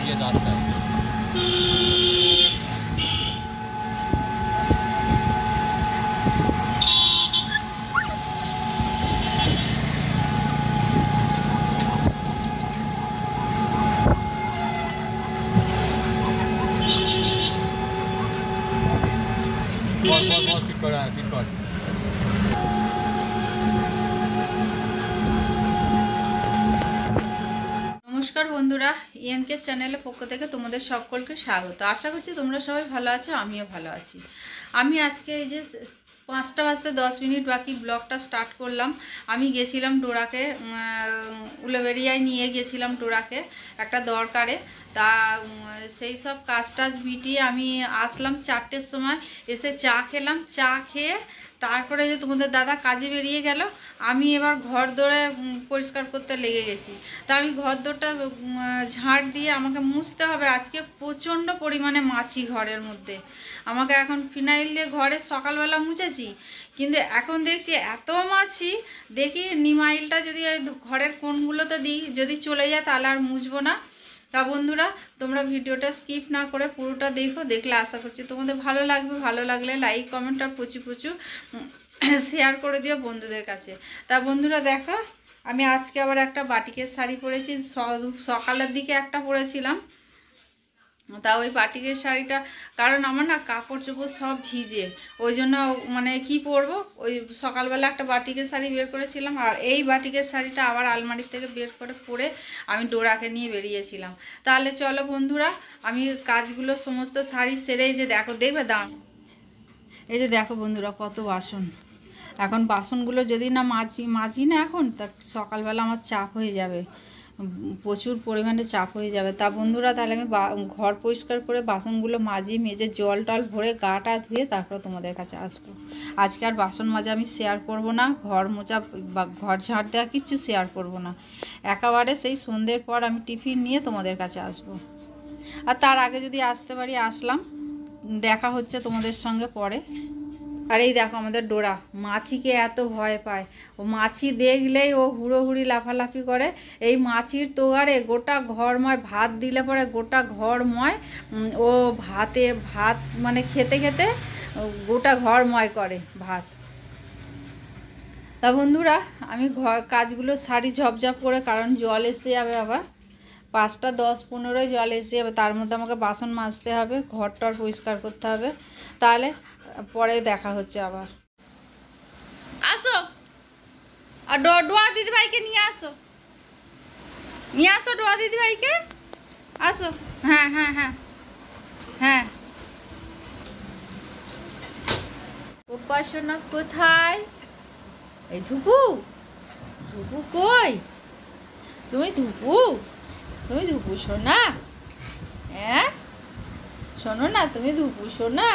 গিয়ে রাস্তায়। ঠিক করে ঠিক কর। নমস্কার বন্ধুরা, ইএনকে চ্যানেলের পক্ষ থেকে তোমাদের সকলকে স্বাগত। আশা করছি তোমরা সবাই ভালো আছো, আমিও ভালো আছি। আমি আজকে এই যে 5টা বাজতে 10 মিনিট বাকি ব্লগটা স্টার্ট করলাম। আমি গেছিলাম ডোরাকে, উলুবেড়িয়ায় নিয়ে গেছিলাম ডোরাকে একটা দরকারে। তা সেই সব কাজ টাজ মিটিয়ে আমি আসলাম 4টের সময়, এসে চা খেলাম। চা খেয়ে তারপরে যে তোমাদের দাদা কাজে বেরিয়ে গেল, আমি এবার ঘর দোরে পরিষ্কার করতে লেগে গেছি। তা আমি ঘর দোরটা ঝাড় দিয়ে আমাকে মুছতে হবে। আজকে প্রচণ্ড পরিমাণে মাছি ঘরের মধ্যে। আমাকে এখন ফিনাইল দিয়ে ঘরে সকালবেলা মুছেছি, কিন্তু এখন দেখছি এত মাছি, দেখি নিমাইলটা যদি ঘরের কোণগুলোতে দিই, যদি চলে যায় তাহলে আর মুছবো না। তা বন্ধুরা, তোমরা ভিডিওটা স্কিপ না করে পুরোটা দেখো। দেখলে আশা করছি তোমাদের ভালো লাগবে। ভালো লাগলে লাইক কমেন্ট আর প্রচুর শেয়ার করে দিও বন্ধুদের কাছে। তা বন্ধুরা দেখো, আমি আজকে আবার একটা বাটিকের শাড়ি পরেছি। সকালের দিকে একটা পরেছিলাম। তা ওই বাটিকের শাড়িটা, কারণ আমার না কাপড় চোপড় সব ভিজে, ওই জন্য মানে কি পরবো, ওই সকালবেলা একটা বাটিকের শাড়ি বের করেছিলাম, আর এই বাটিকের শাড়িটা আবার আলমারি থেকে বের করে পরে আমি ডোরাকে নিয়ে বেরিয়েছিলাম। তাহলে চলো বন্ধুরা, আমি কাজগুলো সমস্ত শাড়ি সেরে, যে দেখো, দেখবে দাঁড়, এই যে দেখো বন্ধুরা কত বাসন। এখন বাসনগুলো যদি না মাজি না এখন, তা সকালবেলা আমার চাপ হয়ে যাবে, প্রচুর পরিমাণে চাপ হয়ে যাবে। তা বন্ধুরা, তাহলে আমি ঘর পরিষ্কার করে বাসনগুলো মেজে জল টল ভরে গাটা ধুয়ে তারপর তোমাদের কাছে আসবো। আজকে আর বাসন মাজা আমি শেয়ার করব না, ঘর মোছা বা ঘর ঝাড় দেওয়া কিচ্ছু শেয়ার করব না। একেবারে সেই সন্ধ্যের পর আমি টিফিন নিয়ে তোমাদের কাছে আসবো। আর তার আগে যদি আসতে পারি আসলাম, দেখা হচ্ছে তোমাদের সঙ্গে পরে। আর এই দেখো আমাদের ডোরা, মাছিকে এত ভয় পায়। ও মাছি দেখলেই ও হুড়োহুড়ি লাফালাফি করে। এই মাছির তোগারে গোটা ঘরময়, ভাত দিলে পরে গোটা ঘরময় ও ভাত মানে খেতে খেতে গোটা ঘরময় করে ভাত। তা বন্ধুরা, আমি কাজগুলো সারি ঝপঝপ করে, কারণ জল এসে যাবে আবার 5টা 10-15 জল এসে যাবে। তার মধ্যে আমাকে বাসন মাজতে হবে, ঘর টর পরিষ্কার করতে হবে। তাহলে পরে দেখা হচ্ছে আবার। আসো, আর ডোয়া দিদি ভাইকে নিয়ে আসো, ডোয়া দিদি ভাইকে আসো। হ্যাঁ হ্যাঁ হ্যাঁ হ্যাঁ। উপাসনা কোথায়? এই ঝুপু কই? তুমি ধুপু শোনা? হ্যাঁ শোনো না, তুমি ধুপু শোনা?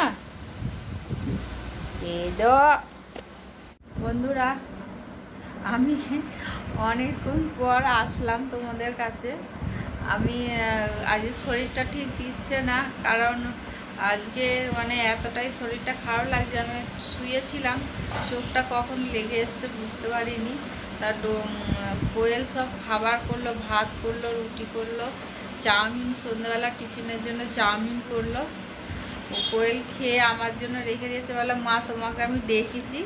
বন্ধুরা, আমি অনেকক্ষণ পর আসলাম তোমাদের কাছে। আমি আজ শরীরটা ঠিক দিচ্ছে না, কারণ আজকে মানে এতটাই শরীরটা খারাপ লাগছে। আমি শুয়েছিলাম, চোখটা কখন লেগে এসছে বুঝতে পারিনি। তার কোয়েল সব খাবার করলো, ভাত করলো, রুটি করলো, চাউমিন, সন্ধ্যাবেলা টিফিনের জন্য চাউমিন করলো। কোয়েল খেয়ে আমার জন্য রেখে দিয়েছে। বললাম, মা তোমাকে আমি ডেকেছি,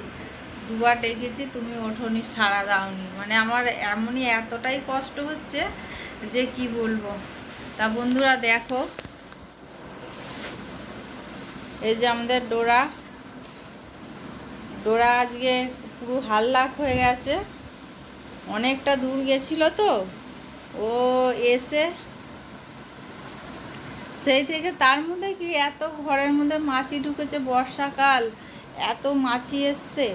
2বার ডেকেছি, তুমি ওঠোনি, সাড়া দাওনি। মানে আমার এমনই এতটাই কষ্ট হচ্ছে যে কি বলবো। তা বন্ধুরা দেখো, এই যে আমাদের ডোরা আজকে পুরো হাল্লাক হয়ে গেছে। অনেকটা দূর গেছিল তো, ও এসে সেই থেকে, তার মধ্যে কি এত ঘরের মধ্যে মাছি ঢুকেছে, বর্ষাকাল, এত মাছি এসছে।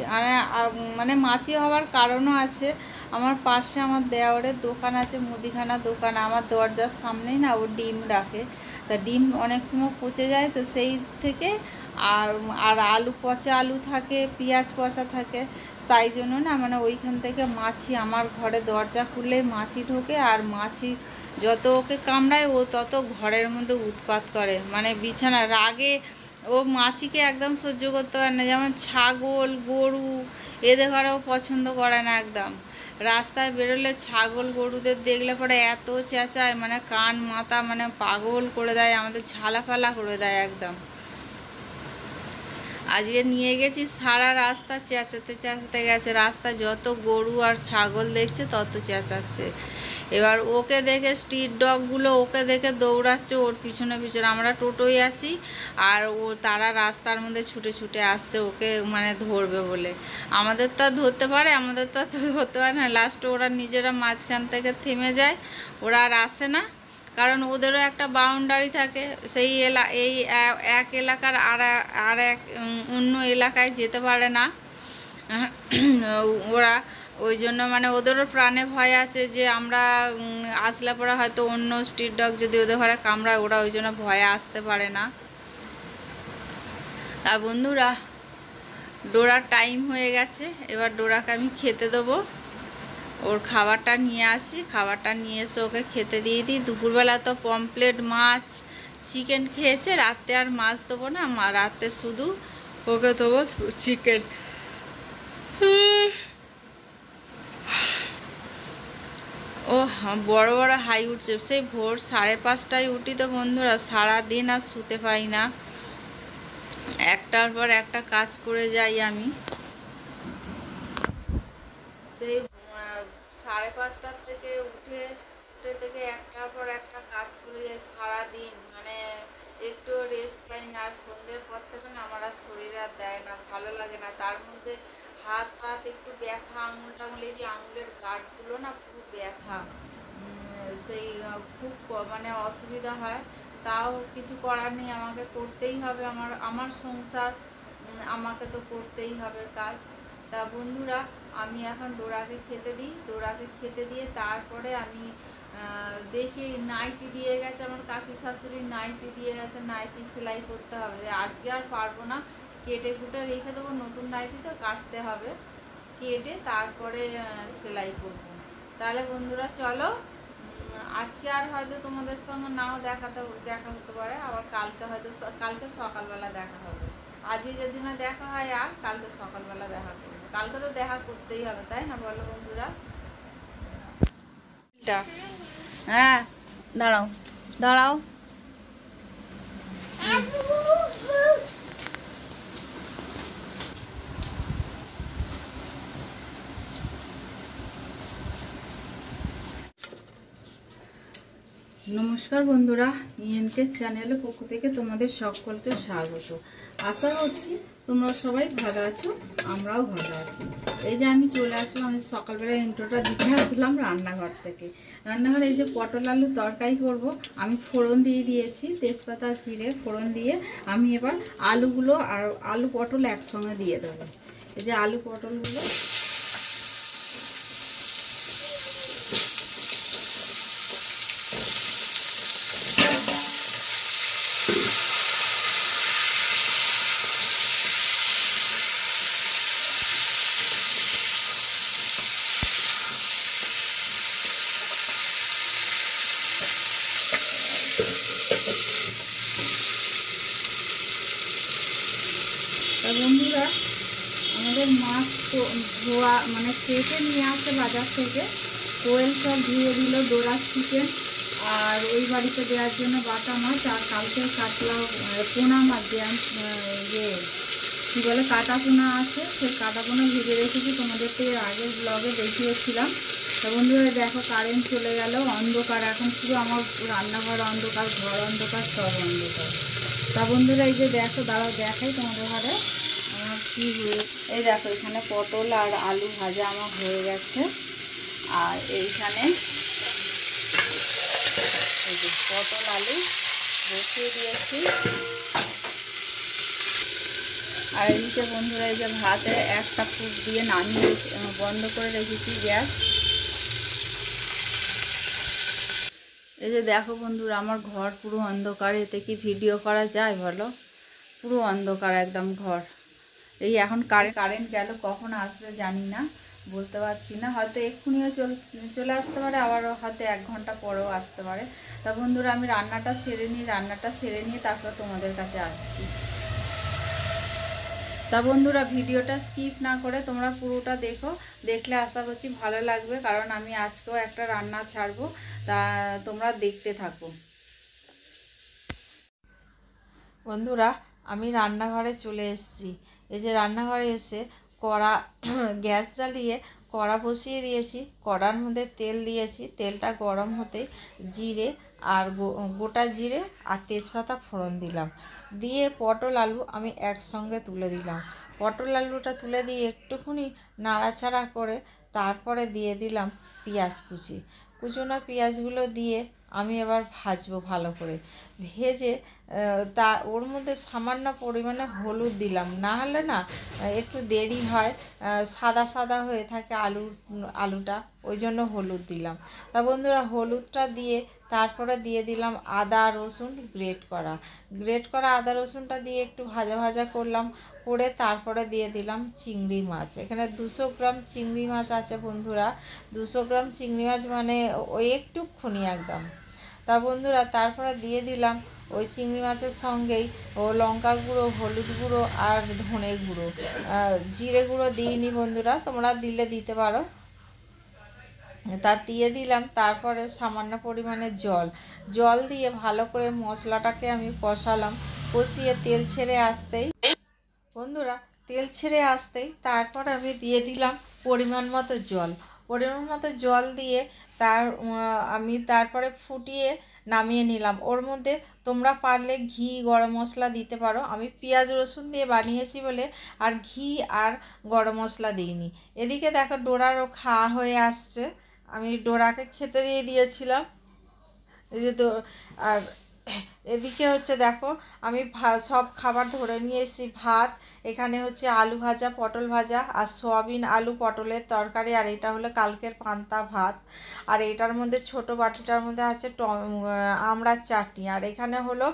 মানে মাছি হওয়ার কারণও আছে। আমার পাশে আমার দেওরের দোকান আছে, মুদিখানা দোকান, আমার দরজার সামনেই না ও ডিম রাখে। তা ডিম অনেক সময় পচে যায়, তো সেই থেকে আর আলু, পচা আলু থাকে, পেঁয়াজ পচা থাকে, তাই জন্য না মানে ওইখান থেকে মাছি, আমার ঘরে দরজা খুললেই মাছি ঢোকে। আর মাছি যত ওকে কামড়ায় ও তত ঘরের মধ্যে উৎপাত করে, মানে বিছানা রাগে ও মাছিকে একদম সহ্য করতে পারে না। যেমন ছাগল, গরু, এদের ঘরেও পছন্দ করে না একদম। রাস্তায় বেরোলে ছাগল গরুদের দেখলে পরে এত চেঁচায়, মানে কান মাথা মানে পাগল করে দেয়, আমাদের ঝালাফালা করে দেয় একদম। আজকে নিয়ে গেছি, সারা রাস্তা চেঁচাতে চেঁচাতে গেছে, রাস্তা যত গরু আর ছাগল দেখছে তত চেঁচাচ্ছে। এবার ওকে দেখে স্ট্রিট ডগগুলো ওকে দেখে দৌড়াচ্ছে ওর পিছনে পিছনে, আমরা টোটোই আছি আর ও তারা রাস্তার মধ্যে ছুটে ছুটে আসছে ওকে মানে ধরবে বলে। আমাদের তো ধরতে পারে, আমাদের তো ধরতে পারে না, লাস্টে ওরা নিজেরা মাঝখান থেকে থেমে যায়, ওরা আর আসে না, কারণ ওদেরও একটা বাউন্ডারি থাকে, সেই এই এক এলাকার আর এক অন্য এলাকায় যেতে পারে না ওরা। ওই জন্য মানে ওদেরও প্রাণে ভয় আছে যে আমরা আসলে পরে হয়তো অন্য স্ট্রিট ডগ যদি ওদের ঘরে কামড়ায়, ওরা ওই জন্য ভয়ে আসতে পারে না। তা বন্ধুরা, ডোরার টাইম হয়ে গেছে, এবার ডোরাকে আমি খেতে দেবো। ওর খাবারটা নিয়ে আসি, খাবারটা নিয়ে এসে ওকে খেতে দিয়ে দিই। দুপুরবেলা তো পমপ্লেট মাছ চিকেন খেয়েছে, রাতে আর মাছ দেবো না, রাতে শুধু ওকে দেবো চিকেন। ও বড় বড় হাই উঠছে, সেই ভোর 5:30টায় উঠি তো বন্ধুরা, সারাদিন আর শুতে পাই না, একটার পর একটা কাজ করে যাই আমি। সেই 5:30টার থেকে উঠে থেকে একটার পর একটা কাজ করে যাই সারাদিন, মানে একটু রেস্ট পাই না। সন্ধ্যের পর থেকে না আমার আর শরীর আর দেয় না, ভালো লাগে না। তার মধ্যে হাত হাত একটু ব্যথা, আঙুল টাঙুল, এই যে আঙুলের গাঁটগুলো না খুব ব্যথা, সেই খুব মানে অসুবিধা হয়। তাও কিছু করার নেই, আমাকে করতেই হবে, আমার সংসার, আমাকে তো করতেই হবে কাজ। তা বন্ধুরা, আমি এখন ডোরাকে খেতে দিই, ডোরাকে খেতে দিয়ে তারপরে আমি দেখি নাইটি দিয়ে গেছে, আমার কাকি শাশুড়ি নাইটি দিয়ে গেছে, নাইটি সেলাই করতে হবে। আজকে আর পারবো না, কেটে কুটে রেখে দেবো, নতুন নাইটি তো কাটতে হবে, কেটে তারপরে সেলাই করব। তাহলে বন্ধুরা চলো, আজকে আর হয়তো তোমাদের সঙ্গে নাও দেখা হতে পারে, আবার কালকে সকালবেলা দেখা হবে। আজকে যদি না দেখা হয় আর কালকে সকালবেলা দেখা করবো, কালকে তো দেখা করতেই হবে, তাই না বলো বন্ধুরা? হ্যাঁ দাঁড়াও দাঁড়াও, নমস্কার বন্ধুরা, ইএনকে চ্যানেলের পক্ষ থেকে তোমাদের সকলকে স্বাগত। আশা করছি তোমরা সবাই ভালো আছো, আমরাও ভালো আছি। এই যে আমি চলে আসলাম, আমি সকালবেলা ইন্ট্রোটা দিতে আসলাম রান্নাঘর থেকে। রান্নাঘরে এই যে পটল আলু তরকারি করব, আমি ফোড়ন দিয়ে দিয়েছি, তেজপাতা জিরে ফোড়ন দিয়ে আমি এবার আলুগুলো আর আলু পটল একসঙ্গে দিয়ে দেবো। এই যে আলু পটলগুলো বন্ধুরা, আমাদের মাছ ধোয়া মানে কেটে নিয়ে আসে বাজার থেকে, কোয়েল সব ধুয়ে দিল, ডোরা চিকেন আর ওই বাড়িতে দেওয়ার জন্য বাটা মাছ, আর কালকে কাতলা পোনা মাছ দেওয়া, ইয়ে কী বলে কাটা পোনা আছে, সেই কাটা পোনা ভেজে রেখেছি, তোমাদেরকে আগের ব্লগে দেখিয়েছিলাম। তা বন্ধুরা দেখো, কারেন্ট চলে গেল, অন্ধকার এখন, পুরো আমার রান্নাঘর অন্ধকার, ঘর অন্ধকার, সব অন্ধকার। তা বন্ধুরা এই যে দেখো, দাঁড়াও দেখাই তোমাদের ঘরে আমার কী, এই দেখো এখানে পটল আর আলু ভাজা আমার হয়ে গেছে, আর এইখানে এই যে পটল আলু বসিয়ে দিয়েছি, আর এই যে বন্ধুরা এই যে ভাতে একটা ফুট দিয়ে নামিয়ে বন্ধ করে রেখেছি গ্যাস। এই যে দেখো বন্ধুরা, আমার ঘর পুরো অন্ধকার, এতে কি ভিডিও করা যায় বলো? পুরো অন্ধকার একদম ঘর। এই এখন কারেন্ট গেল, কখন আসবে জানি না, বলতে পারছি না, হয়তো এক্ষুনিও চলে আসতে পারে, আবার হয়তো 1 ঘন্টা পরেও আসতে পারে। তা বন্ধুরা, আমি রান্নাটা সেরে নিই, রান্নাটা সেরে নিয়ে তারপর তোমাদের কাছে আসছি। তা বন্ধুরা ভিডিওটা স্কিপ না করে তোমরা পুরোটা দেখো, দেখলে আশা করছি ভালো লাগবে, কারণ আমি আজকেও একটা রান্না ছাড়বো, তা তোমরা দেখতে থাকো। বন্ধুরা আমি রান্নাঘরে চলে এসেছি। এই যে রান্নাঘরে এসে কড়া গ্যাস জ্বালিয়ে কড়া বসিয়ে দিয়েছি, কড়ার মধ্যে তেল দিয়েছি, তেলটা গরম হতে জিরে আর গোটা জিরে আর তেজপাতা ফোড়ন দিলাম, দিয়ে পটল আলু আমি একসঙ্গে তুলে দিলাম। পটল আলুটা তুলে দিয়ে একটুখানি নাড়াচাড়া করে তারপরে দিয়ে দিলাম পেঁয়াজ কুচোনো পেঁয়াজগুলো দিয়ে আমি এবার ভাজবো ভালো করে। ভেজে তা ওর মধ্যে সামান্য পরিমাণে হলুদ দিলাম, না হলে না একটু দেরি হয়, সাদা সাদা হয়ে থাকে আলুটা, ওই জন্য হলুদ দিলাম। তা বন্ধুরা হলুদটা দিয়ে তারপরে দিয়ে দিলাম আদা রসুন গ্রেট করা আদা রসুনটা দিয়ে একটু ভাজা ভাজা করলাম, করে তারপরে দিয়ে দিলাম চিংড়ি মাছ। এখানে 200 গ্রাম চিংড়ি মাছ আছে বন্ধুরা। 200 গ্রাম চিংড়ি মাছ মানে ওই একটুখানি একদম। তা বন্ধুরা তারপরে দিয়ে দিলাম ওই চিংড়ি মাছের সঙ্গেই ও লঙ্কা গুঁড়ো, হলুদ গুঁড়ো আর ধনে গুঁড়ো, জিরে গুঁড়ো দিইনি বন্ধুরা, তোমরা দিলে দিতে পারো। তা দিয়ে দিলাম, তারপরে সামান্য পরিমাণে জল দিয়ে ভালো করে মশলাটাকে আমি কষালাম। কষিয়ে তেল ছেড়ে আসতেই বন্ধুরা তারপর আমি দিয়ে দিলাম পরিমাণ মতো জল দিয়ে আমি তারপরে ফুটিয়ে নামিয়ে নিলাম। ওর মধ্যে তোমরা পারলে ঘি গরম মশলা দিতে পারো, আমি পেঁয়াজ রসুন দিয়ে বানিয়েছি বলে আর ঘি আর গরম মশলা দিইনি। এদিকে দেখো ডোরারও খাওয়া হয়ে আসছে, আমি ডোরাকে খেতে দিয়ে দিয়েছিলাম। এই যে আর এদিকে হচ্ছে দেখো আমি সব খাবার ধরে নিয়ে এসেছি। ভাত, এখানে হচ্ছে আলু ভাজা, পটল ভাজা আর সয়াবিন আলু পটলের তরকারি, আর এটা হলো কালকের পান্তা ভাত। আর এটার মধ্যে ছোট বাটিটার মধ্যে আছে আমড়ার চাটনি, আর এখানে হলো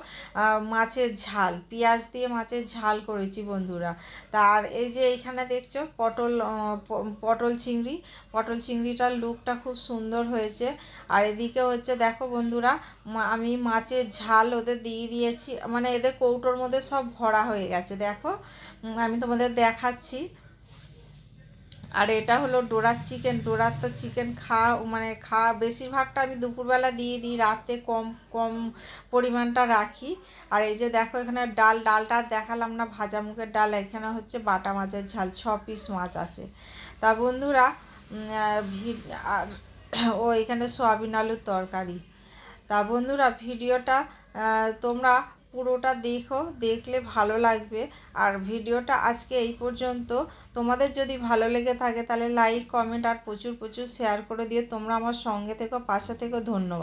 মাছের ঝাল, পেঁয়াজ দিয়ে মাছের ঝাল করেছি বন্ধুরা। তার এই যে এখানে দেখছো পটল চিংড়িটার লুকটা খুব সুন্দর হয়েছে। আর এদিকে হচ্ছে দেখো বন্ধুরা আমি মাছের ঝাল ওদের দিয়ে দিয়েছি, মানে এদের কৌটোর মধ্যে সব ভরা হয়ে গেছে, দেখো আমি তোমাদের দেখাচ্ছি। আর এটা হলো ডোরার তো চিকেন খাওয়া বেশিরভাগটা আমি দুপুরবেলা দিয়ে দিই, রাতে কম পরিমাণটা রাখি। আর এই যে দেখো এখানে ডালটা দেখালাম না, ভাজা মুগের ডাল, এখানে হচ্ছে বাটা মাছের ঝাল, 6 পিস মাছ আছে। তা বন্ধুরা আর ও এখানে সয়াবিন আলুর তরকারি। তা বন্ধুরা ভিডিওটা তোমরা পুরোটা দেখলে ভালো লাগবে। আর ভিডিওটা আজকে এই পর্যন্ত। তোমাদের যদি ভালো লেগে থাকে তাহলে লাইক কমেন্ট আর প্রচুর শেয়ার করে দিও। তোমরা আমার সঙ্গে থেকো, পাশে থেকো। ধন্যবাদ।